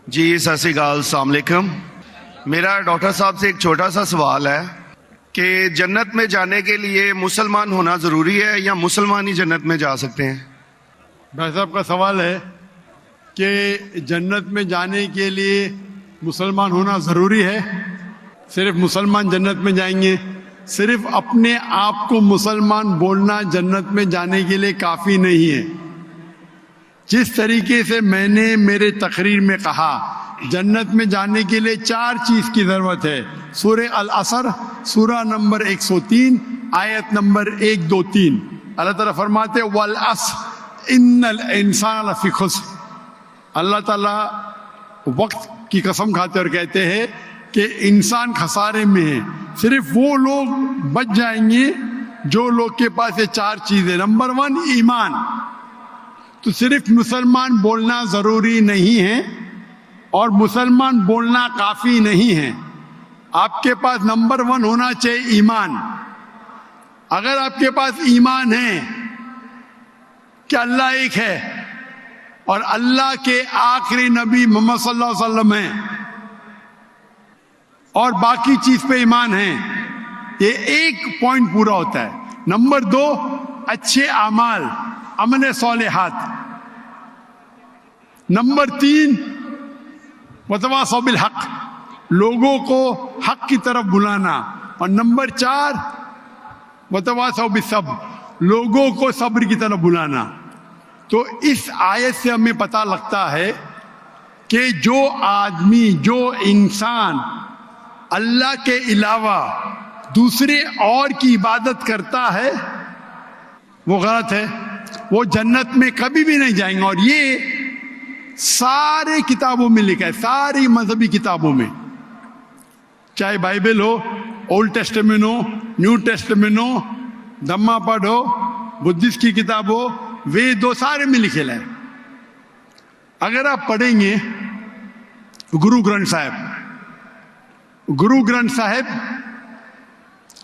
جی ست سری اکال، السلام علیکم۔ میرا ڈاکٹر صاحب سے ایک چھوٹا سا سوال ہے کہ جنت میں جانے کے لیے مسلمان ہونا ضروری ہے یا مسلمان ہی جنت میں جا سکتے ہیں؟ بھائی صاحب کا سوال ہے کہ جنت میں جانے کے لیے مسلمان ہونا ضروری ہے؟ صرف مسلمان جنت میں جائیں گے؟ صرف اپنے آپ کو مسلمان بولنا جنت میں جانے کے لیے کافی نہیں ہے۔ جس طریقے سے میں نے میرے تقریر میں کہا جنت میں جانے کے لیے 4 چیز کی ضرورت ہے۔ سورہ العصر سورہ نمبر 103 آیت نمبر 1 2 3 اللہ تعالیٰ فرماتے والعصر ان الانسان لفی خسر۔ اللہ تعالیٰ وقت کی قسم کھاتے اور کہتے ہیں کہ انسان خسارے میں ہے۔ صرف وہ لوگ بچ جائیں گے جو لوگ کے پاس یہ 4 چیزیں۔ نمبر 1 ایمان۔ تو صرف مسلمان بولنا ضروری نہیں ہے اور مسلمان بولنا کافی نہیں ہے۔ آپ کے پاس نمبر 1 ہونا چاہیے ایمان۔ اگر آپ کے پاس ایمان ہے کہ اللہ ایک ہے اور اللہ کے آخری نبی محمد صلی اللہ علیہ وسلم ہیں اور باقی چیز پہ ایمان ہے، یہ ایک پوائنٹ پورا ہوتا ہے۔ نمبر 2 اچھے اعمال، عمل صالحات۔ نمبر 3 وتواصوا بالحق، لوگوں کو حق کی طرف بلانا۔ اور نمبر 4 وتواصوا بالصبر، لوگوں کو صبر کی طرف بلانا۔ تو اس آیت سے ہمیں پتہ لگتا ہے کہ جو آدمی، جو انسان اللہ کے علاوہ دوسرے اور کی عبادت کرتا ہے وہ غلط ہے، وہ جنت میں کبھی بھی نہیں جائیں گے۔ اور یہ سارے کتابوں میں لکھا ہے، ساری مذہبی کتابوں میں، چاہے بائبل ہو، اولڈ ٹیسٹمنٹ ہو، نیو ٹیسٹمنٹ ہو، دھما پڑھ ہو، بدھسٹ کی کتاب ہو، وید ہو، سارے میں لکھے ہے۔ اگر آپ پڑھیں گے گرو گرنتھ صاحب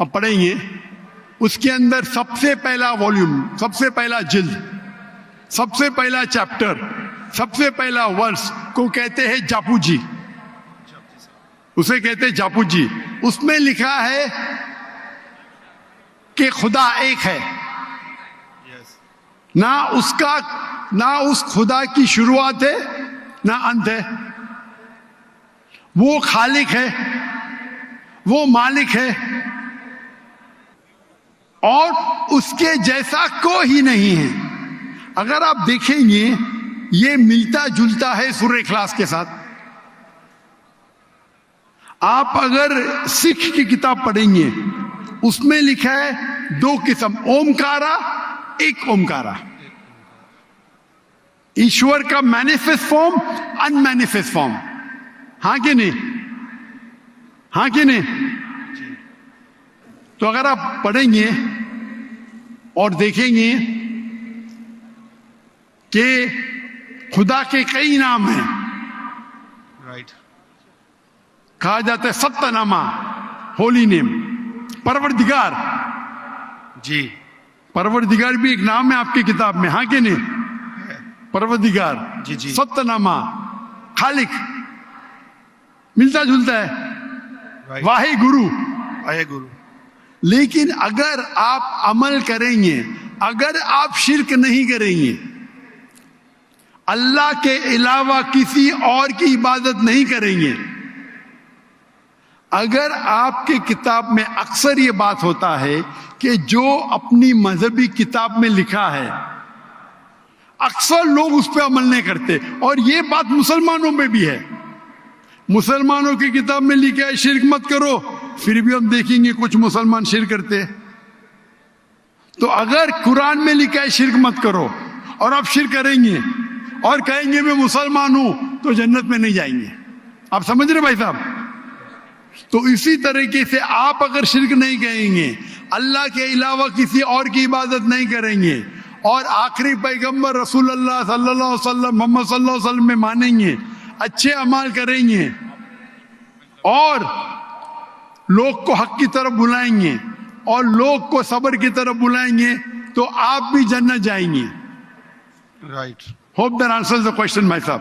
آپ پڑھیں گے، اس کے اندر سب سے پہلا والیوم، سب سے پہلا جلد، سب سے پہلا چیپٹر، سب سے پہلا ورس کو کہتے ہیں جاپو جی، اسے کہتے ہیں جاپو جی۔ اس میں لکھا ہے کہ خدا ایک ہے، نہ اس خدا کی شروعات ہے نہ انت ہے۔ وہ خالق ہے، وہ مالک ہے اور اس کے جیسا کوئی ہی نہیں ہے۔ اگر آپ دیکھیں گے یہ ملتا جلتا ہے سورہ اخلاص کے ساتھ۔ آپ اگر سکھ کی کتاب پڑھیں گے اس میں لکھا ہے 2 قسم، اومکارا، ایک اومکارا، ایشور کا مینیفیسٹ فارم، ان مینیفیسٹ فارم۔ ہاں کہ نہیں؟ ہاں کہ نہیں؟ تو اگر آپ پڑھیں گے اور دیکھیں گے کہ خدا کے کئی نام ہیں، کہا جاتا ہے ستہ نامہ، ہولی نیم، پروردگار۔ جی پروردگار بھی ایک نام ہے آپ کی کتاب میں، ہاں کہ نہیں؟ پروردگار، جی ستہ نامہ، خالق، ملتا جلتا ہے، واہے گرو۔ لیکن اگر آپ عمل کریں گے، اگر آپ شرک نہیں کریں گے، اللہ کے علاوہ کسی اور کی عبادت نہیں کریں گے، اگر آپ کے کتاب میں اکثر یہ بات ہوتا ہے کہ جو اپنی مذہبی کتاب میں لکھا ہے اکثر لوگ اس پہ عمل نہیں کرتے، اور یہ بات مسلمانوں میں بھی ہے۔ مسلمانوں کی کتاب میں لکھا ہے شرک مت کرو، پھر بھی ہم دیکھیں گے کچھ مسلمان شرک کرتے۔ تو اگر قرآن میں لکھا ہے شرک مت کرو اور آپ شرک کریں گے اور کہیں گے میں مسلمان ہوں تو جنت میں نہیں جائیں گے۔ آپ سمجھ رہے بھائی صاحب؟ تو اسی طریقے سے آپ اگر شرک نہیں کہیں گے، اللہ کے علاوہ کسی اور کی عبادت نہیں کریں گے اور آخری پیغمبر رسول اللہ صلی اللہ علیہ وسلم، محمد صلی اللہ علیہ وسلم میں مانیں گے، اچھے اعمال کریں گے اور لوگ کو حق کی طرف بلائیں گے اور لوگ کو صبر کی طرف بلائیں گے تو آپ بھی جنت جائیں گے۔ Right. Hope that answers the question my صاحب۔